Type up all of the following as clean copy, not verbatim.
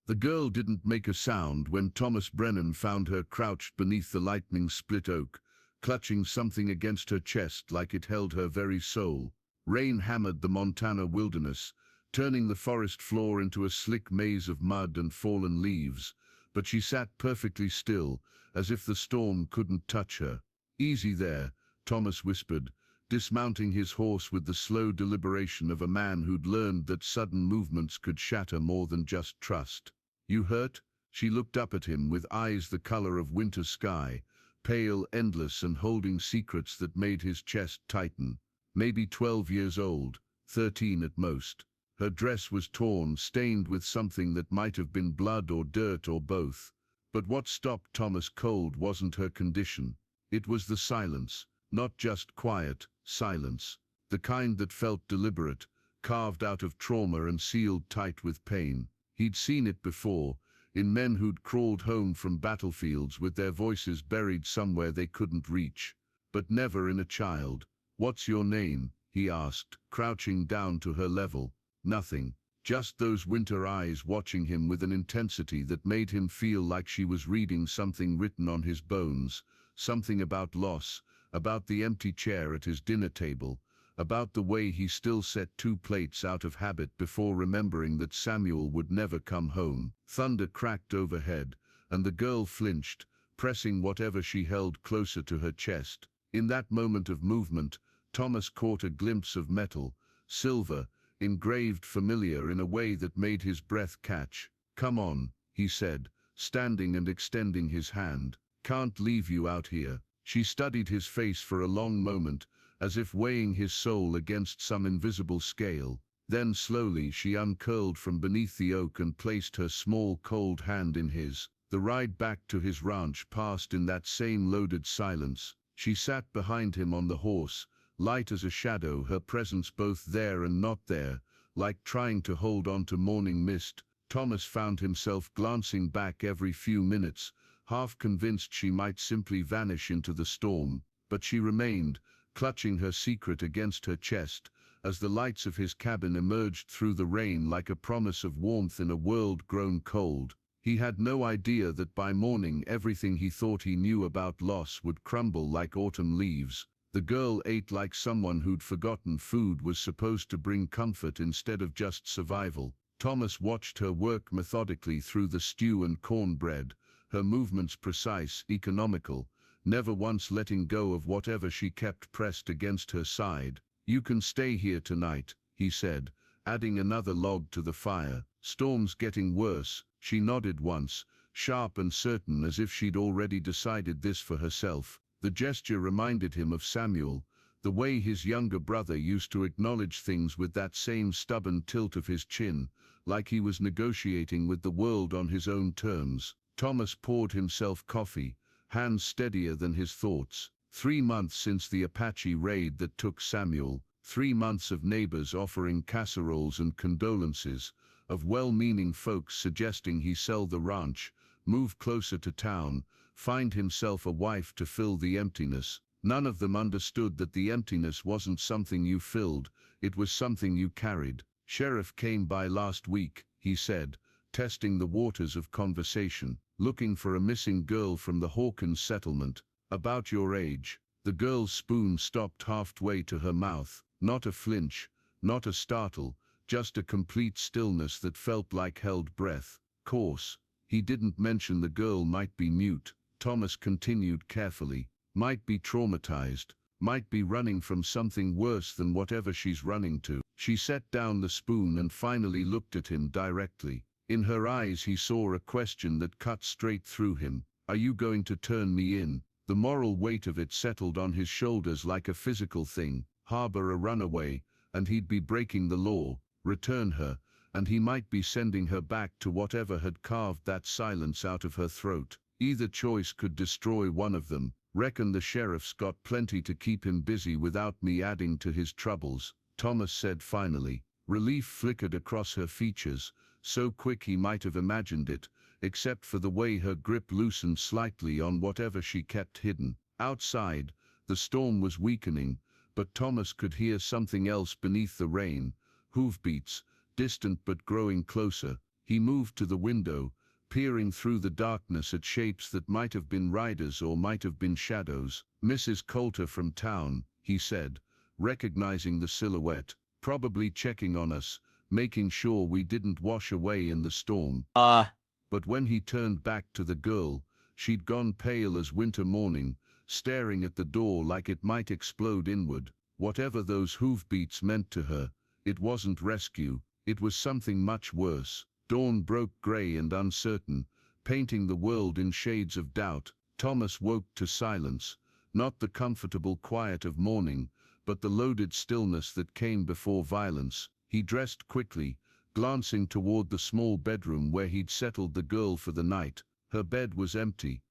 The girl didn't make a sound when Thomas Brennan found her crouched beneath the lightning-split oak, clutching something against her chest like it held her very soul. Rain hammered the Montana wilderness, turning the forest floor into a slick maze of mud and fallen leaves, but she sat perfectly still, as if the storm couldn't touch her. "Easy there," Thomas whispered, dismounting his horse with the slow deliberation of a man who'd learned that sudden movements could shatter more than just trust. "You hurt?" She looked up at him with eyes the color of winter sky, pale, endless, and holding secrets that made his chest tighten. Maybe 12 years old, 13 at most. Her dress was torn, stained with something that might have been blood or dirt or both. But what stopped Thomas cold wasn't her condition. It was the silence, not just quiet, silence. The kind that felt deliberate, carved out of trauma and sealed tight with pain. He'd seen it before, in men who'd crawled home from battlefields with their voices buried somewhere they couldn't reach. But never in a child. "What's your name?" he asked, crouching down to her level. Nothing. Just those winter eyes watching him with an intensity that made him feel like she was reading something written on his bones, something about loss, about the empty chair at his dinner table, about the way he still set 2 plates out of habit before remembering that Samuel would never come home. Thunder cracked overhead, and the girl flinched, pressing whatever she held closer to her chest. In that moment of movement, Thomas caught a glimpse of metal, silver, engraved familiar in a way that made his breath catch. "Come on," he said, standing and extending his hand. "Can't leave you out here." She studied his face for a long moment, as if weighing his soul against some invisible scale. Then slowly she uncurled from beneath the oak and placed her small cold hand in his. The ride back to his ranch passed in that same loaded silence. She sat behind him on the horse, light as a shadow, her presence both there and not there, like trying to hold on to morning mist. Thomas found himself glancing back every few minutes, half convinced she might simply vanish into the storm. But she remained, clutching her secret against her chest, as the lights of his cabin emerged through the rain like a promise of warmth in a world grown cold. He had no idea that by morning everything he thought he knew about loss would crumble like autumn leaves. The girl ate like someone who'd forgotten food was supposed to bring comfort instead of just survival. Thomas watched her work methodically through the stew and cornbread, her movements precise, economical, never once letting go of whatever she kept pressed against her side. "You can stay here tonight," he said, adding another log to the fire. "Storm's getting worse." She nodded once, sharp and certain as if she'd already decided this for herself. The gesture reminded him of Samuel, the way his younger brother used to acknowledge things with that same stubborn tilt of his chin, like he was negotiating with the world on his own terms. Thomas poured himself coffee, hands steadier than his thoughts. 3 months since the Apache raid that took Samuel, 3 months of neighbors offering casseroles and condolences, of well-meaning folks suggesting he sell the ranch, move closer to town, find himself a wife to fill the emptiness. None of them understood that the emptiness wasn't something you filled, it was something you carried. "Sheriff came by last week," he said, testing the waters of conversation, "looking for a missing girl from the Hawkins settlement. About your age." The girl's spoon stopped halfway to her mouth. Not a flinch, not a startle, just a complete stillness that felt like held breath. "Course. He didn't mention the girl might be mute," Thomas continued carefully. "Might be traumatized, might be running from something worse than whatever she's running to." She set down the spoon and finally looked at him directly. In her eyes he saw a question that cut straight through him. "Are you going to turn me in?" The moral weight of it settled on his shoulders like a physical thing. Harbor a runaway, and he'd be breaking the law. Return her, and he might be sending her back to whatever had carved that silence out of her throat. Either choice could destroy one of them. "Reckon the sheriff's got plenty to keep him busy without me adding to his troubles," Thomas said finally. Relief flickered across her features, so quick he might have imagined it, except for the way her grip loosened slightly on whatever she kept hidden. Outside, the storm was weakening, but Thomas could hear something else beneath the rain. Hoofbeats, distant but growing closer. He moved to the window, peering through the darkness at shapes that might have been riders or might have been shadows. "Mrs. Coulter from town," he said, recognizing the silhouette. "Probably checking on us, making sure we didn't wash away in the storm." But when he turned back to the girl, she'd gone pale as winter morning, staring at the door like it might explode inward. Whatever those hoofbeats meant to her, it wasn't rescue, it was something much worse. Dawn broke grey and uncertain, painting the world in shades of doubt. Thomas woke to silence, not the comfortable quiet of morning, but the loaded stillness that came before violence. He dressed quickly, glancing toward the small bedroom where he'd settled the girl for the night. Her bed was empty.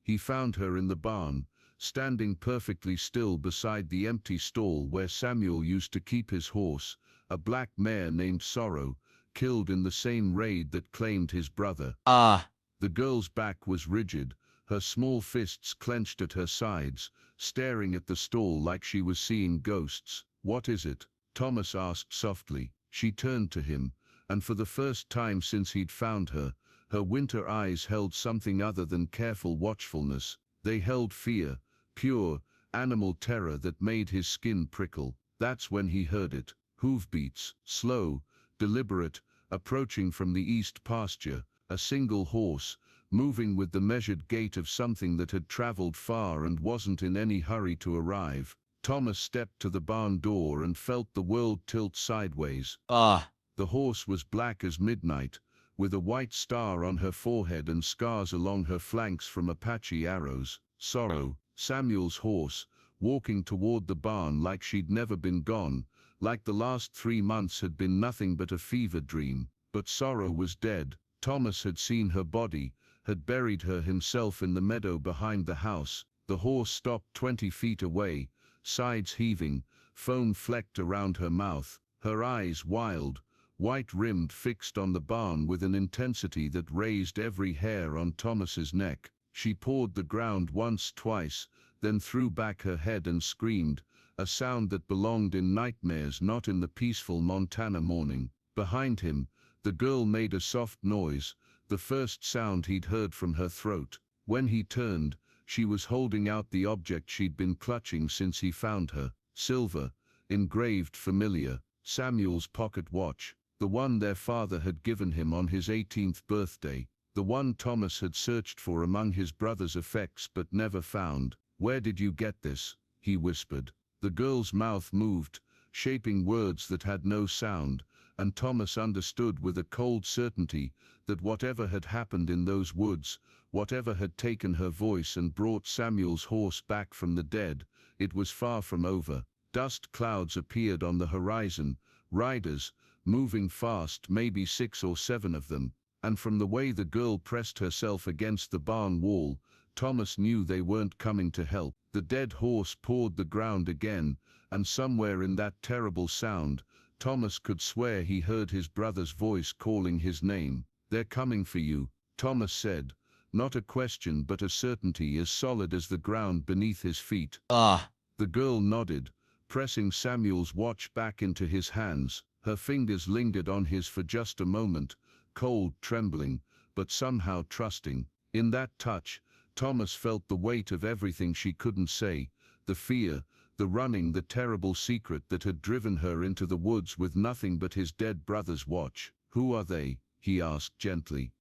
He found her in the barn, standing perfectly still beside the empty stall where Samuel used to keep his horse, a black mare named Sorrow, killed in the same raid that claimed his brother. The girl's back was rigid, her small fists clenched at her sides, staring at the stall like she was seeing ghosts. "What is it?" Thomas asked softly. She turned to him, and for the first time since he'd found her, her winter eyes held something other than careful watchfulness. They held fear, pure, animal terror that made his skin prickle. That's when he heard it. Hoofbeats, slow, deliberate, approaching from the east pasture, a single horse, moving with the measured gait of something that had traveled far and wasn't in any hurry to arrive. Thomas stepped to the barn door and felt the world tilt sideways. The horse was black as midnight, with a white star on her forehead and scars along her flanks from Apache arrows. Sorrow, Samuel's horse, walking toward the barn like she'd never been gone, like the last 3 months had been nothing but a fever dream. But Sorrow was dead. Thomas had seen her body, had buried her himself in the meadow behind the house. The horse stopped 20 feet away, sides heaving, foam flecked around her mouth, her eyes wild, white-rimmed, fixed on the barn with an intensity that raised every hair on Thomas's neck. She pawed the ground once, twice, then threw back her head and screamed, a sound that belonged in nightmares, not in the peaceful Montana morning. Behind him, the girl made a soft noise, the first sound he'd heard from her throat. When he turned, she was holding out the object she'd been clutching since he found her. Silver, engraved, familiar. Samuel's pocket watch, the one their father had given him on his 18th birthday, the one Thomas had searched for among his brother's effects but never found. "Where did you get this?" he whispered. The girl's mouth moved, shaping words that had no sound, and Thomas understood with a cold certainty that whatever had happened in those woods, whatever had taken her voice and brought Samuel's horse back from the dead, it was far from over. Dust clouds appeared on the horizon, riders, moving fast, maybe 6 or 7 of them, and from the way the girl pressed herself against the barn wall, Thomas knew they weren't coming to help. The dead horse pawed the ground again, and somewhere in that terrible sound, Thomas could swear he heard his brother's voice calling his name. "They're coming for you," Thomas said, not a question but a certainty as solid as the ground beneath his feet. The girl nodded, pressing Samuel's watch back into his hands. Her fingers lingered on his for just a moment, cold, trembling, but somehow trusting. In that touch, Thomas felt the weight of everything she couldn't say, the fear, the running, the terrible secret that had driven her into the woods with nothing but his dead brother's watch. "Who are they?" he asked gently.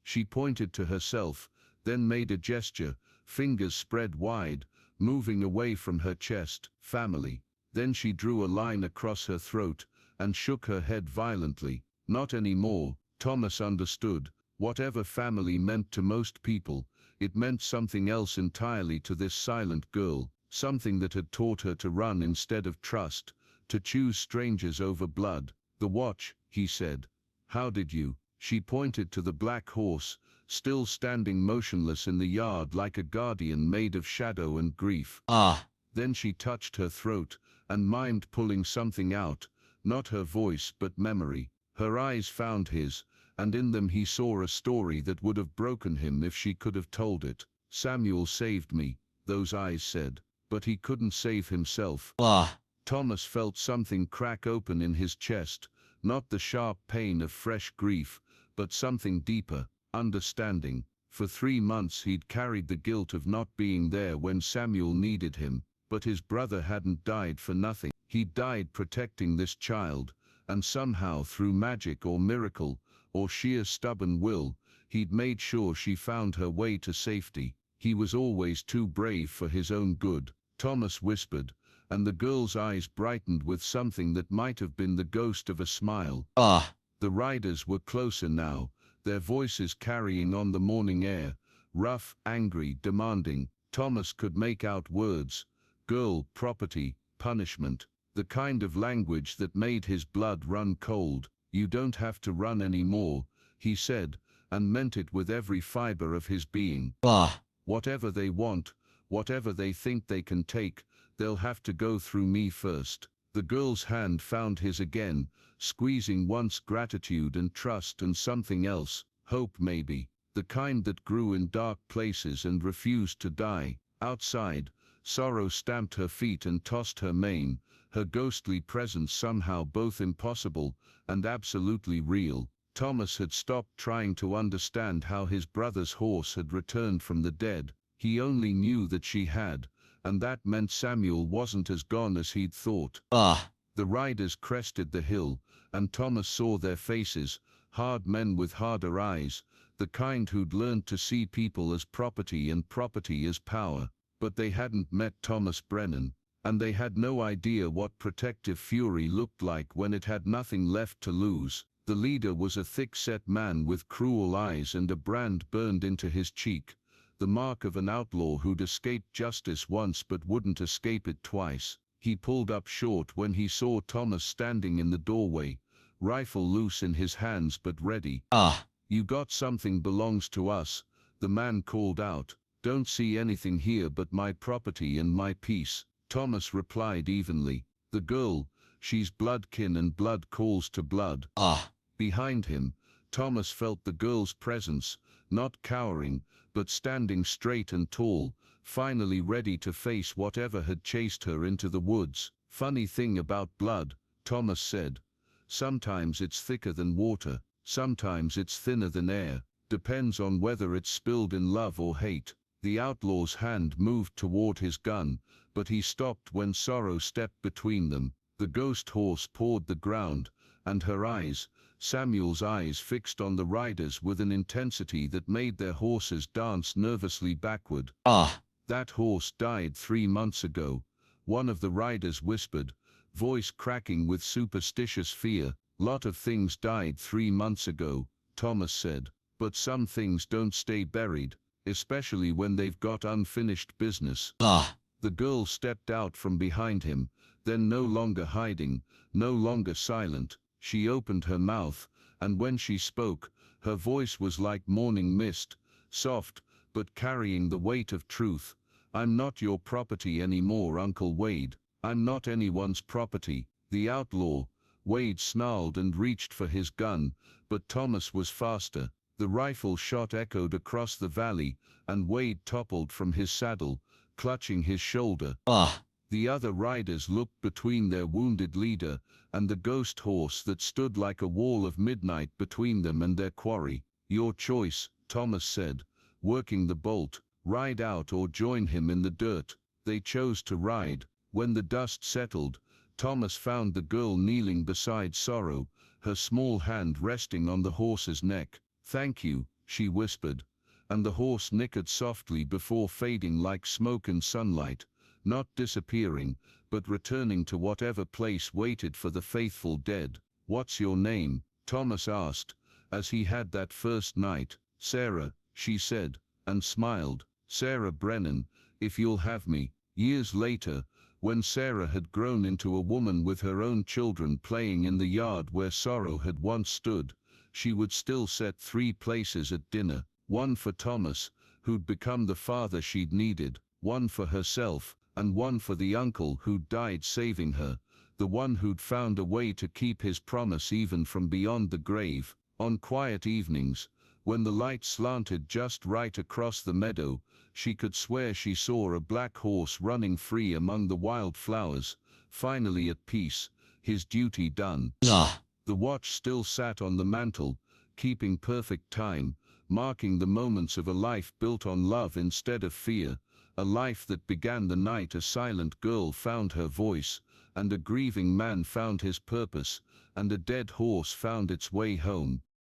She pointed to herself, then made a gesture, fingers spread wide, moving away from her chest. "Family." Then she drew a line across her throat and shook her head violently. "Not anymore." Thomas understood. Whatever family meant to most people, it meant something else entirely to this silent girl, something that had taught her to run instead of trust, to choose strangers over blood. "The watch," he said. "How did you?" She pointed to the black horse, still standing motionless in the yard like a guardian made of shadow and grief. Then she touched her throat and mimed pulling something out, not her voice but memory. Her eyes found his, and in them he saw a story that would have broken him if she could have told it. "Samuel saved me," those eyes said, "but he couldn't save himself." Thomas felt something crack open in his chest, not the sharp pain of fresh grief, but something deeper, understanding. For 3 months he'd carried the guilt of not being there when Samuel needed him, but his brother hadn't died for nothing. He'd died protecting this child, and somehow through magic or miracle, or sheer stubborn will, he'd made sure she found her way to safety. He was always too brave for his own good, Thomas whispered, and the girl's eyes brightened with something that might have been the ghost of a smile. The riders were closer now, their voices carrying on the morning air, rough, angry, demanding. Thomas could make out words: girl, property, punishment, the kind of language that made his blood run cold. You don't have to run anymore, he said, and meant it with every fiber of his being. Whatever they want, whatever they think they can take, they'll have to go through me first. The girl's hand found his again, squeezing once gratitude and trust and something else, hope maybe, the kind that grew in dark places and refused to die. Outside, sorrow stamped her feet and tossed her mane, her ghostly presence somehow both impossible and absolutely real. Thomas had stopped trying to understand how his brother's horse had returned from the dead. He only knew that she had, and that meant Samuel wasn't as gone as he'd thought. The riders crested the hill, and Thomas saw their faces, hard men with harder eyes, the kind who'd learned to see people as property and property as power. But they hadn't met Thomas Brennan, and they had no idea what protective fury looked like when it had nothing left to lose. The leader was a thick-set man with cruel eyes and a brand burned into his cheek, the mark of an outlaw who'd escaped justice once but wouldn't escape it twice. He pulled up short when he saw Thomas standing in the doorway, rifle loose in his hands but ready. You got something belongs to us, the man called out. Don't see anything here but my property and my peace, Thomas replied evenly. The girl, she's blood kin and blood calls to blood. Behind him, Thomas felt the girl's presence, not cowering, but standing straight and tall, finally ready to face whatever had chased her into the woods. Funny thing about blood, Thomas said. Sometimes it's thicker than water, sometimes it's thinner than air, depends on whether it's spilled in love or hate. The outlaw's hand moved toward his gun, but he stopped when sorrow stepped between them. The ghost horse pawed the ground, and her eyes, Samuel's eyes, fixed on the riders with an intensity that made their horses dance nervously backward. That horse died 3 months ago, one of the riders whispered, voice cracking with superstitious fear. Lot of things died 3 months ago, Thomas said, but some things don't stay buried, especially when they've got unfinished business. The girl stepped out from behind him, then no longer hiding, no longer silent. She opened her mouth, and when she spoke, her voice was like morning mist, soft, but carrying the weight of truth. I'm not your property anymore, Uncle Wade. I'm not anyone's property. The outlaw, Wade snarled and reached for his gun, but Thomas was faster. The rifle shot echoed across the valley, and Wade toppled from his saddle, clutching his shoulder. The other riders looked between their wounded leader and the ghost horse that stood like a wall of midnight between them and their quarry. Your choice, Thomas said, working the bolt, ride out or join him in the dirt. They chose to ride. When the dust settled, Thomas found the girl kneeling beside Sorrow, her small hand resting on the horse's neck. Thank you, she whispered, and the horse nickered softly before fading like smoke in sunlight, not disappearing, but returning to whatever place waited for the faithful dead. What's your name? Thomas asked, as he had that first night. Sarah, she said, and smiled. Sarah Brennan, if you'll have me. Years later, when Sarah had grown into a woman with her own children playing in the yard where Sorrow had once stood, she would still set 3 places at dinner, one for Thomas, who'd become the father she'd needed, one for herself, and one for the uncle who'd died saving her, the one who'd found a way to keep his promise even from beyond the grave. On quiet evenings, when the light slanted just right across the meadow, she could swear she saw a black horse running free among the wild flowers, finally at peace, his duty done. The watch still sat on the mantel, keeping perfect time, marking the moments of a life built on love instead of fear, a life that began the night a silent girl found her voice, and a grieving man found his purpose, and a dead horse found its way home.